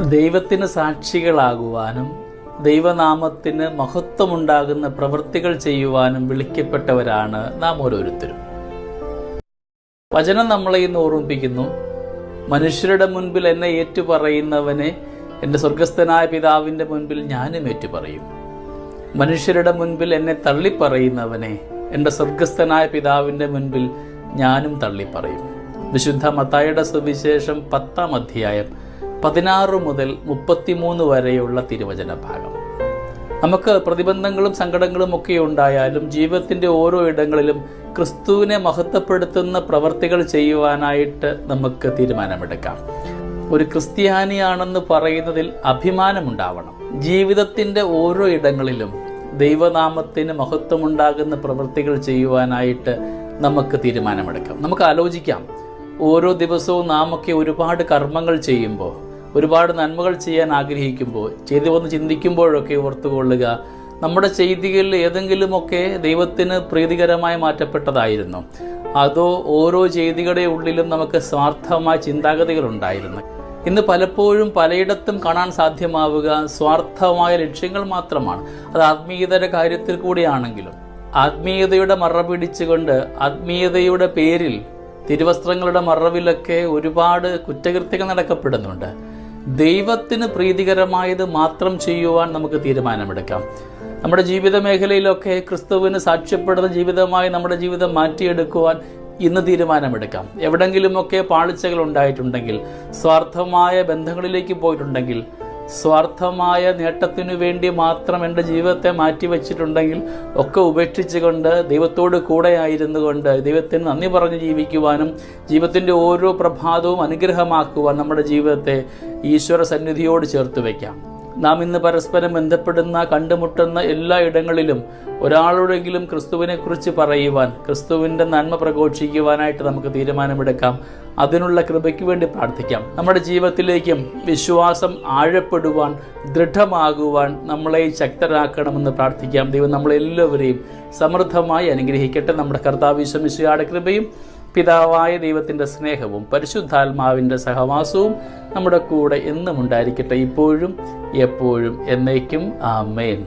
ദൈവത്തിന് സാക്ഷികളാകുവാനും ദൈവനാമത്തിന് മഹത്വമുണ്ടാകുന്ന പ്രവൃത്തികൾ ചെയ്യുവാനും വിളിക്കപ്പെട്ടവരാണ് നാം ഓരോരുത്തരും. വചനം നമ്മളെ ഇന്ന് ഓർമ്മിപ്പിക്കുന്നു, മനുഷ്യരുടെ മുൻപിൽ എന്നെ ഏറ്റുപറയുന്നവനെ എൻ്റെ സ്വർഗസ്ഥനായ പിതാവിൻ്റെ മുൻപിൽ ഞാനും ഏറ്റുപറയും. മനുഷ്യരുടെ മുൻപിൽ എന്നെ തള്ളിപ്പറയുന്നവനെ എൻ്റെ സ്വർഗസ്ഥനായ പിതാവിൻ്റെ മുൻപിൽ ഞാനും തള്ളിപ്പറയും. വിശുദ്ധ മത്തായിയുടെ സുവിശേഷം 10-ാം അധ്യായം 16 മുതൽ 33 വരെയുള്ള തിരുവചന ഭാഗം. നമുക്ക് പ്രതിബന്ധങ്ങളും സങ്കടങ്ങളും ഒക്കെ ഉണ്ടായാലും ജീവിതത്തിൻ്റെ ഓരോ ഇടങ്ങളിലും ക്രിസ്തുവിനെ മഹത്വപ്പെടുത്തുന്ന പ്രവർത്തികൾ ചെയ്യുവാനായിട്ട് നമുക്ക് തീരുമാനമെടുക്കാം. ഒരു ക്രിസ്ത്യാനിയാണെന്ന് പറയുന്നതിൽ അഭിമാനമുണ്ടാവണം. ജീവിതത്തിൻ്റെ ഓരോ ഇടങ്ങളിലും ദൈവനാമത്തിന് മഹത്വമുണ്ടാകുന്ന പ്രവൃത്തികൾ ചെയ്യുവാനായിട്ട് നമുക്ക് തീരുമാനമെടുക്കാം. നമുക്ക് ആലോചിക്കാം, ഓരോ ദിവസവും നാമൊക്കെ ഒരുപാട് കർമ്മങ്ങൾ ചെയ്യുമ്പോൾ, ഒരുപാട് നന്മകൾ ചെയ്യാൻ ആഗ്രഹിക്കുമ്പോൾ, ചെയ്തു വന്ന് ചിന്തിക്കുമ്പോഴൊക്കെ ഓർത്തുകൊള്ളുക, നമ്മുടെ ചെയ്തികളിൽ ഏതെങ്കിലുമൊക്കെ ദൈവത്തിന് പ്രീതികരമായി മാറ്റപ്പെട്ടതായിരുന്നു. അതോ ഓരോ ചെയ്തികളുടെ ഉള്ളിലും നമുക്ക് സ്വാർത്ഥമായ ചിന്താഗതികളുണ്ടായിരുന്നു. ഇന്ന് പലപ്പോഴും പലയിടത്തും കാണാൻ സാധ്യമാവുക സ്വാർത്ഥമായ ലക്ഷ്യങ്ങൾ മാത്രമാണ്. അത് ആത്മീയതയുടെ കാര്യത്തിൽ കൂടിയാണെങ്കിലും ആത്മീയതയുടെ മറ പിടിച്ചുകൊണ്ട് ആത്മീയതയുടെ പേരിൽ തിരുവസ്ത്രങ്ങളുടെ മറവിലൊക്കെ ഒരുപാട് കുറ്റകൃത്യങ്ങൾ നടക്കപ്പെടുന്നുണ്ട്. ദൈവത്തിന് പ്രീതികരമായത് മാത്രം ചെയ്യുവാൻ നമുക്ക് തീരുമാനമെടുക്കാം. നമ്മുടെ ജീവിത മേഖലയിലൊക്കെ ക്രിസ്തുവിന് സാക്ഷ്യപ്പെടുന്ന ജീവിതമായി നമ്മുടെ ജീവിതം മാറ്റിയെടുക്കുവാൻ ഇന്ന് തീരുമാനമെടുക്കാം. എവിടെങ്കിലുമൊക്കെ പാളിച്ചകൾ ഉണ്ടായിട്ടുണ്ടെങ്കിൽ, സ്വാർത്ഥമായ ബന്ധങ്ങളിലേക്ക് പോയിട്ടുണ്ടെങ്കിൽ, സ്വാർത്ഥമായ നേട്ടത്തിനു വേണ്ടി മാത്രം എൻ്റെ ജീവിതത്തെ മാറ്റിവെച്ചിട്ടുണ്ടെങ്കിൽ ഒക്കെ ഉപേക്ഷിച്ചുകൊണ്ട് ദൈവത്തോട് കൂടെ ആയിരുന്നു കൊണ്ട് ദൈവത്തിന് നന്ദി പറഞ്ഞ് ജീവിക്കുവാനും ജീവിതത്തിൻ്റെ ഓരോ പ്രഭാതവും അനുഗ്രഹമാക്കുവാൻ നമ്മുടെ ജീവിതത്തെ ഈശ്വര സന്നിധിയോട് ചേർത്ത് വയ്ക്കാം. നാം ഇന്ന് പരസ്പരം ബന്ധപ്പെടുന്ന, കണ്ടുമുട്ടുന്ന എല്ലാ ഇടങ്ങളിലും ഒരാളോടെങ്കിലും ക്രിസ്തുവിനെക്കുറിച്ച് പറയുവാൻ, ക്രിസ്തുവിൻ്റെ നന്മ പ്രഘോഷിക്കുവാനായിട്ട് നമുക്ക് തീരുമാനമെടുക്കാം. അതിനുള്ള കൃപയ്ക്ക് വേണ്ടി പ്രാർത്ഥിക്കാം. നമ്മുടെ ജീവിതത്തിലേക്കും വിശ്വാസം ആഴപ്പെടുവാൻ, ദൃഢമാകുവാൻ നമ്മളെ ശക്തരാക്കണമെന്ന് പ്രാർത്ഥിക്കാം. ദൈവം നമ്മളെല്ലാവരെയും സമൃദ്ധമായി അനുഗ്രഹിക്കട്ടെ. നമ്മുടെ കർത്താവ് യേശു മിശിഹായുടെ കൃപയും പിതാവായ ദൈവത്തിൻ്റെ സ്നേഹവും പരിശുദ്ധാത്മാവിൻ്റെ സഹവാസവും നമ്മുടെ കൂടെ എന്നും ഉണ്ടായിരിക്കട്ടെ, ഇപ്പോഴും എപ്പോഴും എന്നേക്കും. ആമേൻ.